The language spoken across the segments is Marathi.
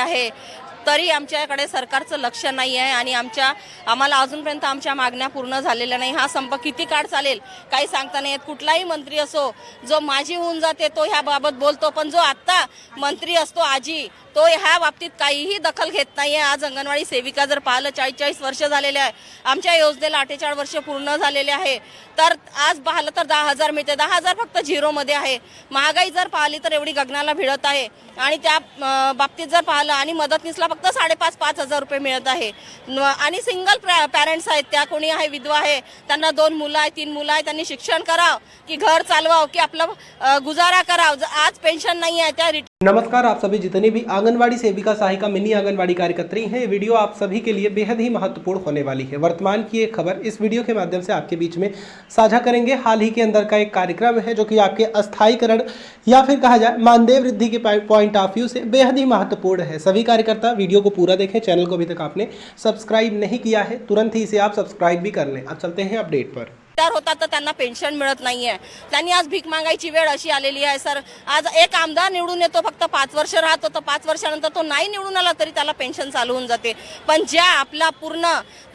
आहे, तरी आमच्याकडे सरकारचं लक्ष नाही आहे आणि आम्हाला अजूनपर्यंत आमच्या मागण्या पूर्ण झालेल्या नाही। हा संप किती काळ चालेल काही सांगता नाही येत। कुठलाही मंत्री असो, जो माजी होऊन जाते तो ह्या बाबत बोलतो, पण जो आता मंत्री असतो आजी, तो ह्या बाबतीत काहीही दखल घेत नाहीये। आज अंगणवाडी सेविका जर पाहिलं 40 वर्ष झालेले आहे, आमच्या योजनेला 48 वर्ष पूर्ण झालेले आहे, तर आज पाहिलं तर 10,000 मिळते। 10,000 फक्त झिरोमध्ये आहे। महागाई जर पाहिली तर एवढी गगनाला भिडत आहे आणि त्या बाबतीत जर पाहिलं आणि मदतनीसला फक्त 5,500 रुपये मिळत आहे आणि सिंगल पॅरेंट्स आहेत, त्या कोणी आहे विधवा आहे, त्यांना 2 मुलं आहे 3 मुलं आहे, त्यांनी शिक्षण करावं की घर चालवावं की आपलं गुजारा करावं, आज पेन्शन नहीं है त्या। नमस्कार, आप सभी जितने भी आंगनवाड़ी सेविका, सहायिका, मिनी आंगनवाड़ी कार्यकर्त्री हैं, वीडियो आप सभी के लिए बेहद ही महत्वपूर्ण होने वाली है। वर्तमान की एक खबर इस वीडियो के माध्यम से आपके बीच में साझा करेंगे। हाल ही के अंदर का एक कार्यक्रम है जो कि आपके अस्थायीकरण या फिर कहा जाए मानदेय वृद्धि के पॉइंट ऑफ व्यू से बेहद ही महत्वपूर्ण है। सभी कार्यकर्ता वीडियो को पूरा देखें। चैनल को अभी तक आपने सब्सक्राइब नहीं किया है, तुरंत ही इसे आप सब्सक्राइब भी कर लें। अब चलते हैं अपडेट पर। होतात तर त्यांना पेन्शन मिळत नाहीये। त्यांनी आज भीक मागायची वेळ अशी आलेली आहे सर। आज एक आमदार निवडून येतो, फक्त 5 वर्ष राहतो, तर 5 वर्षानंतर तो नाही निवडून आला तरी त्याला पेन्शन चालू होऊन जाते। पण ज्या आपला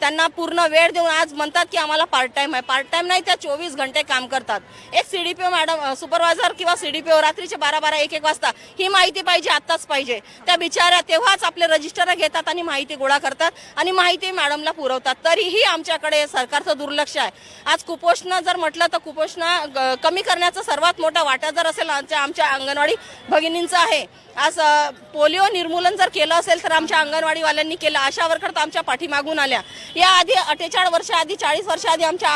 त्यांना पूर्ण वेळ देऊन आज म्हणतात की आम्हाला पार्ट टाइम आहे, पार्ट टाइम नाही, त्या 24 घंटे काम करतात। एक सीडीपीओ मॅडम, सुपरवायझर किंवा सीडीपीओ रात्रीचे 12-12 1-1 वाजता ही माहिती पाहिजे, आत्ताच पाहिजे। त्या बिचाऱ्या तेव्हाच आपले रजिस्टर घेतात आणि माहिती गोळा करतात आणि माहिती मॅडमला पुरवतात, तरीही आमच्याकडे सरकारचं दुर्लक्ष आहे। आज कुपोषण जर म्हटलं तर कुपोषण कमी करण्याचा सर्वात मोठा वाटा जर असेल आमच्या अंगणवाडी भगिनींचा आहे। आज पोलिओ निर्मूलन जर केलं असेल तर आमच्या अंगणवाडीवाल्यांनी केलं। आशा वर्कर तर आमच्या पाठीमागून आल्या। या आधी 48 वर्ष आधी 40 वर्ष आधी आमच्या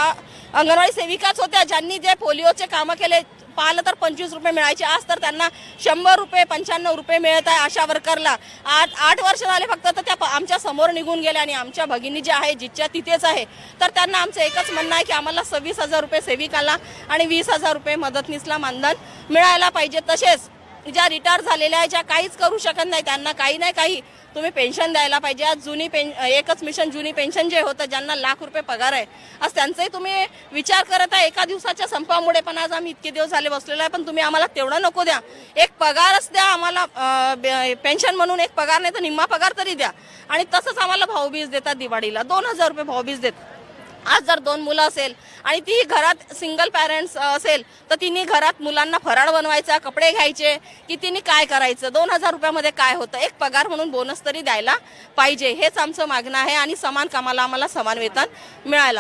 अंगणवाडी सेविकाच होत्या ज्यांनी जे पोलिओचे कामं केले। पाहिलं तर 25 रुपये मिळायचे, आज तर त्यांना 100 रुपये 95 रुपये मिळत आहे। आशा वर्करला 8 वर्ष झाले फक्त, तर त्या आमच्या समोर निघून गेल्या आणि आमच्या भगिनी जे आहे जिच्या तिथेच आहे, तर त्यांना आमचं एकच म्हणणं आहे की आम्हाला 26,000 रुपये सेविकाला आणि 20,000 रुपये मदतनीसला मानधन मिळायला पाहिजे। तसेच ज्या रिटायर झालेल्या आहे, ज्या काहीच करू शकत नाही, त्यांना काही नाही काही तुम्ही पेन्शन द्यायला पाहिजे। आज एकच मिशन जुनी पेन्शन जे होतं, ज्यांना लाख रुपये पगार आहे, आज त्यांचाही तुम्ही विचार करत आहे एका दिवसाच्या संपामुळे। पण आज आम्ही इतके दिवस झाले बसलेलो आहे, पण तुम्ही आम्हाला तेवढं नको द्या, एक पगारच द्या आम्हाला, पेन्शन म्हणून एक पगार नाही तर निम्मा पगार तरी द्या। आणि तसंच आम्हाला भाऊबीज देतात, दिवाळीला 2,000 रुपये भाऊबीज देतात। आज जर 2 मुलं असेल आणि ती घरात सिंगल पॅरेंट्स असेल तर तिने घरात मुलांना फराळ बनवायचा, कपडे घ्यायचे की तिने काय करायचं? 2,000 रुपयामध्ये काय होतं? एक पगार म्हणून बोनस तरी द्यायला पाहिजे, हेच आमचं मागणं आहे। आणि समान कामाला आम्हाला समान वेतन मिळायला